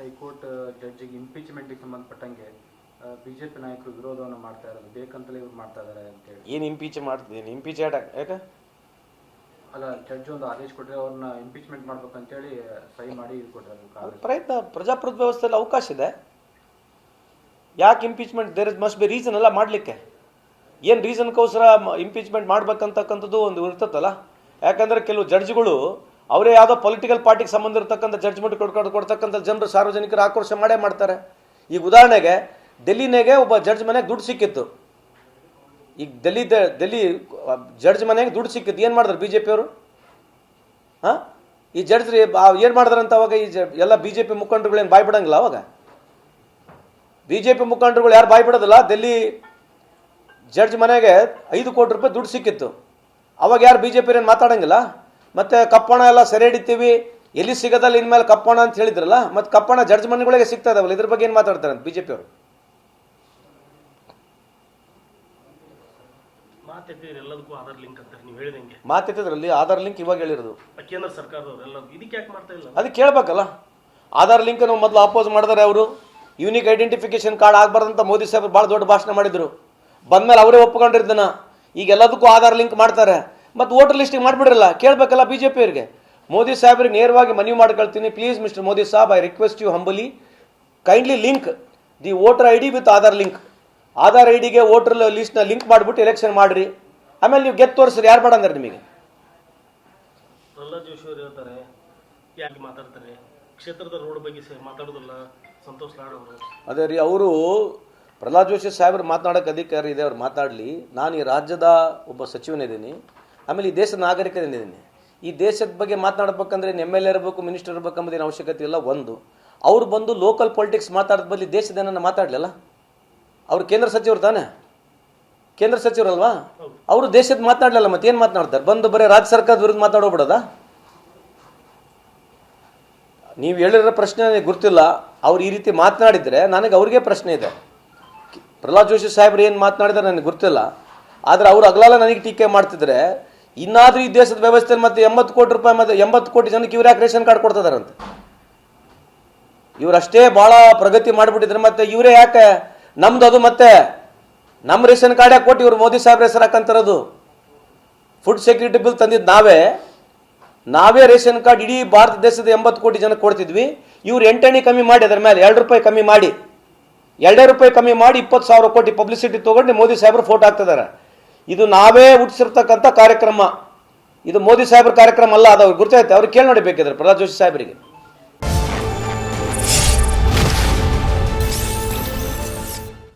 High court ಜಡ್ಜಿಗೆ ಇಂಪೀಚ್ಮೆಂಟ್ಗೆ ಸಂಬಂಧಪಟ್ಟಂಗೆ BJP ನಾಯಕರು ವಿರೋಧವನ್ನು ಮಾಡ್ತಾ ಇರೋದು ಬೇಕಂತಲೇ ಇವ್ರು ಮಾಡ್ತಾ ಇದ್ದಾರೆ ಅಂತೇಳಿ. ಏನು ಇಂಪೀಚ್ ಮಾಡ್ತಿದ್ದೀನಿ? ಇಂಪೀಚ್ ಯಾಕೆ? ಅಲ್ಲ, ಜಡ್ಜ್ ಒಂದು ಆದೇಶ ಕೊಟ್ಟರೆ ಅವ್ರನ್ನ ಇಂಪೀಚ್ಮೆಂಟ್ ಮಾಡ್ಬೇಕಂತೇಳಿ ಸಹಿ ಮಾಡಿ ಇದು ಕೊಟ್ಟರು. ಪ್ರಯತ್ನ ಪ್ರಜಾಪ್ರಭುತ್ವ ವ್ಯವಸ್ಥೆಯಲ್ಲಿ ಅವಕಾಶ ಇದೆ. ಯಾಕೆ impeachment? There is must be reason ಅಲ್ಲ ಮಾಡಲಿಕ್ಕೆ. ಏನು ರೀಸನ್ಗೋಸ್ಕರ ಇಂಪೀಚ್ಮೆಂಟ್ ಮಾಡ್ಬೇಕಂತಕ್ಕಂಥದ್ದು ಒಂದು ಇರ್ತತ್ತಲ್ಲ. ಯಾಕಂದರೆ ಕೆಲವು ಜಡ್ಜ್ಗಳು ಅವರೇ ಯಾವುದೋ ಪೊಲಿಟಿಕಲ್ ಪಾರ್ಟಿಗೆ ಸಂಬಂಧ ಇರತಕ್ಕಂಥ ಜಡ್ಜ್ಮೆಂಟ್ ಕೊಡ್ತಕ್ಕಂಥ ಜನರು ಸಾರ್ವಜನಿಕರು ಆಕ್ರೋಶ ಮಾಡ್ತಾರೆ. ಈಗ ಉದಾಹರಣೆಗೆ ಡೆಲ್ಲಿನಾಗೆ ಒಬ್ಬ ಜಡ್ಜ್ ಮನೆಗೆ ದುಡ್ಡು ಸಿಕ್ಕಿತ್ತು. ಈಗ ಡೆಲ್ಲಿ ಜಡ್ಜ್ ಮನೆಗೆ ದುಡ್ಡು ಸಿಕ್ಕಿತ್ತು. ಏನು ಮಾಡಿದ್ರು ಬಿ ಜೆ ಪಿಯವರು? ಹಾಂ, ಈ ಜಡ್ಜ್ ಏನು ಮಾಡಿದ್ರಂತ ಅವಾಗ? ಈ ಎಲ್ಲ ಬಿ ಜೆ ಪಿ ಮುಖಂಡರುಗಳೇನು ಬಾಯ್ ಬಿಡಂಗಿಲ್ಲ. ಅವಾಗ ಬಿ ಜೆ ಪಿ ಮುಖಂಡರುಗಳು ಯಾರು ಬಾಯ್ ಬಿಡೋದಿಲ್ಲ. ಡೆಲ್ಲಿ ಜಡ್ಜ್ ಮನೆಗೆ 5 ಕೋಟಿ ರೂಪಾಯಿ ದುಡ್ಡು ಸಿಕ್ಕಿತ್ತು. ಅವಾಗ ಯಾರು ಬಿ ಜೆ ಪಿ ಏನು ಮಾತಾಡಂಗಿಲ್ಲ. ಮತ್ತು ಕಪ್ಪಣ ಎಲ್ಲ ಸೆರೆ ಹಿಡಿತೀವಿ, ಎಲ್ಲಿ ಸಿಗೋದಲ್ಲ ಇನ್ಮೇಲೆ ಕಪ್ಪಣ ಅಂತ ಹೇಳಿದ್ರಲ್ಲ, ಮತ್ತು ಕಪ್ಪಣ ಜಡ್ಜ್ ಮನೆಗಳಿಗೆ ಸಿಗ್ತಾ ಇದಾವಲ್ಲ, ಇದ್ರ ಬಗ್ಗೆ ಏನು ಮಾತಾಡ್ತಾರೆ ಅಂತ ಬಿ ಜೆ ಪಿಯವರು? ಮಾತೆತ್ತಿದ್ರಲ್ಲಿ ಆಧಾರ್ ಲಿಂಕ್ ಇವಾಗ ಹೇಳಿರೋದು ಕೇಂದ್ರ ಸರ್ಕಾರದವರು ಇದಕ್ಕೆ ಯಾಕೆ ಮಾಡ್ತಾ ಇಲ್ಲ? ಅದಕ್ಕೆ ಕೇಳಬೇಕಲ್ಲ. ಆಧಾರ್ ಲಿಂಕ್ ಮೊದಲು ಅಪೋಸ್ ಮಾಡಿದಾರೆ ಅವರು. ಯೂನಿಕ್ ಐಡೆಂಟಿಫಿಕೇಶನ್ ಕಾರ್ಡ್ ಆಗಬಾರ್ದಂತ ಮೋದಿ ಸಾಹೇಬರು ಭಾಳ ದೊಡ್ಡ ಭಾಷಣ ಮಾಡಿದ್ರು. ಬಂದ್ಮೇಲೆ ಅವರೇ ಒಪ್ಕೊಂಡಿರ್ತಾನ. ಈಗ ಎಲ್ಲದಕ್ಕೂ ಆಧಾರ್ ಲಿಂಕ್ ಮಾಡ್ತಾರೆ. ಮತ್ತು ವೋಟರ್ ಲಿಸ್ಟಿಗೆ ಮಾಡಿಬಿಡ್ರಲ್ಲ, ಕೇಳಬೇಕಲ್ಲ ಬಿ ಜೆ ಪಿಯವರಿಗೆ. ಮೋದಿ ಸಾಹೇಬ್ರಿಗೆ ನೇರವಾಗಿ ಮನವಿ ಮಾಡ್ಕೊಳ್ತೀನಿ, ಪ್ಲೀಸ್ ಮಿಸ್ಟರ್ ಮೋದಿ ಸಾಹೇಬ್, I request you humbly kindly link the voter I D with Aadhaar link. Aadhaar I ಡಿಗೆ ವೋಟರ್ ಲಿಸ್ಟ್ನ ಲಿಂಕ್ ಮಾಡಿಬಿಟ್ಟು ಎಲೆಕ್ಷನ್ ಮಾಡಿರಿ. ಆಮೇಲೆ ನೀವು ಗೆದ್ದು ತೋರಿಸ್ರಿ ಯಾರು ಮಾಡಂದ್ರೆ ನಿಮಗೆ. ಪ್ರಹ್ಲಾದ್ ಜೋಶಿ ಅವರು ಹೇಳ್ತಾರೆ, ಯಾಕೆ ಮಾತಾಡ್ತಾರೆ ಕ್ಷೇತ್ರದ ರೋಡ್ ಬಗ್ಗೆ ಮಾತಾಡೋದಿಲ್ಲ ಸಂತೋಷ್ ಲಾಡ್ ಅವರು. ಅದೇ ರೀ, ಅವರು ಪ್ರಹ್ಲಾದ್ ಜೋಶಿ ಸಾಹೇಬ್ರು ಮಾತನಾಡೋಕ್ಕೆ ಅಧಿಕಾರ ಇದೆ, ಅವ್ರು ಮಾತಾಡಲಿ. ನಾನು ಈ ರಾಜ್ಯದ ಒಬ್ಬ ಸಚಿವನಿದ್ದೀನಿ, ಆಮೇಲೆ ಈ ದೇಶದ ನಾಗರಿಕನಿದ್ದೀನಿ. ಈ ದೇಶದ ಬಗ್ಗೆ ಮಾತನಾಡಬೇಕಂದ್ರೆ ಎಮ್ ಎಲ್ ಎ ಇರಬೇಕು, ಮಿನಿಸ್ಟರ್ ಇರಬೇಕು ಅನ್ನೋದೇನು ಅವಶ್ಯಕತೆ ಇಲ್ಲ. ಒಂದು ಅವ್ರು ಬಂದು ಲೋಕಲ್ ಪೊಲಿಟಿಕ್ಸ್ ಮಾತಾಡೋದ್ ಬದಲು ದೇಶದ ಏನನ್ನ ಮಾತಾಡಲಿಲ್ಲ. ಅವ್ರು ಕೇಂದ್ರ ಸಚಿವರು ತಾನೆ, ಕೇಂದ್ರ ಸಚಿವರಲ್ವಾ? ಅವರು ದೇಶದ ಮಾತನಾಡಲಿಲ್ಲ, ಮತ್ತೆ ಏನು ಮಾತನಾಡ್ತಾರೆ? ಬಂದು ಬರೀ ರಾಜ್ಯ ಸರ್ಕಾರದ ವಿರುದ್ಧ ಮಾತಾಡೋಗ್ಬಿಡೋದ? ನೀವು ಹೇಳಿರೋ ಪ್ರಶ್ನೆ ನನಗೆ ಗೊತ್ತಿಲ್ಲ. ಅವ್ರು ಈ ರೀತಿ ಮಾತನಾಡಿದರೆ ನನಗೆ ಅವ್ರಿಗೆ ಪ್ರಶ್ನೆ ಇದೆ. ಪ್ರಹ್ಲಾದ್ ಜೋಶಿ ಸಾಹೇಬ್ರು ಏನು ಮಾತನಾಡಿದ್ರೆ ನನಗೆ ಗೊತ್ತಿಲ್ಲ. ಆದರೆ ಅವರು ಅಗಲಾಲ ನನಗೆ ಟೀಕೆ ಮಾಡ್ತಿದ್ರೆ, ಇನ್ನಾದರೂ ಈ ದೇಶದ ವ್ಯವಸ್ಥೆಯಲ್ಲಿ ಮತ್ತೆ 80 ಕೋಟಿ ರೂಪಾಯಿ ಮತ್ತು 80 ಕೋಟಿ ಜನಕ್ಕೆ ಇವ್ರು ಯಾಕೆ ರೇಷನ್ ಕಾರ್ಡ್ ಕೊಡ್ತಿದಾರಂತೆ? ಇವರಷ್ಟೇ ಭಾಳ ಪ್ರಗತಿ ಮಾಡಿಬಿಟ್ಟಿದ್ರೆ ಮತ್ತೆ ಇವರೇ ಯಾಕೆ ನಮ್ದು ಅದು ಮತ್ತೆ ನಮ್ಮ ರೇಷನ್ ಕಾರ್ಡ್ ಯಾಕೆ ಕೊಟ್ಟು ಇವರು ಮೋದಿ ಸಾಹೇಬ್ರ ಹೆಸರು ಹಾಕಂತಿರೋದು? ಫುಡ್ ಸೆಕ್ಯೂರಿಟಿ ಬಿಲ್ ತಂದಿದ್ದು ನಾವೇ ರೇಷನ್ ಕಾರ್ಡ್ ಇಡೀ ಭಾರತ ದೇಶದ 80 ಕೋಟಿ ಜನಕ್ಕೆ ಕೊಡ್ತಿದ್ವಿ. ಇವ್ರು 8 ಕಮ್ಮಿ ಮಾಡಿ ಅದರ ಮೇಲೆ 2 ರೂಪಾಯಿ ಕಮ್ಮಿ ಮಾಡಿ 2 ರೂಪಾಯಿ ಕಮ್ಮಿ ಮಾಡಿ 20,000 ಕೋಟಿ ಪಬ್ಲಿಸಿಟಿ ತೊಗೊಂಡು ಮೋದಿ ಸಾಹೇಬ್ರು ಫೋಟೋ ಹಾಕ್ತಿದ್ದಾರೆ. ಇದು ನಾವೇ ಹುಟ್ಟಿಸಿರ್ತಕ್ಕಂಥ ಕಾರ್ಯಕ್ರಮ. ಇದು ಮೋದಿ ಸಾಹೇಬ್ರ ಕಾರ್ಯಕ್ರಮ ಅಲ್ಲ. ಅದು ಅವ್ರಿಗೆ ಗೊತ್ತಾಯ್ತು. ಅವ್ರಿಗೆ ಕೇಳಿ ನೋಡಿ ಬೇಕಿದ್ರೆ ಪ್ರಹ್ಲಾದ್ ಜೋಶಿ ಸಾಹೇಬರಿಗೆ.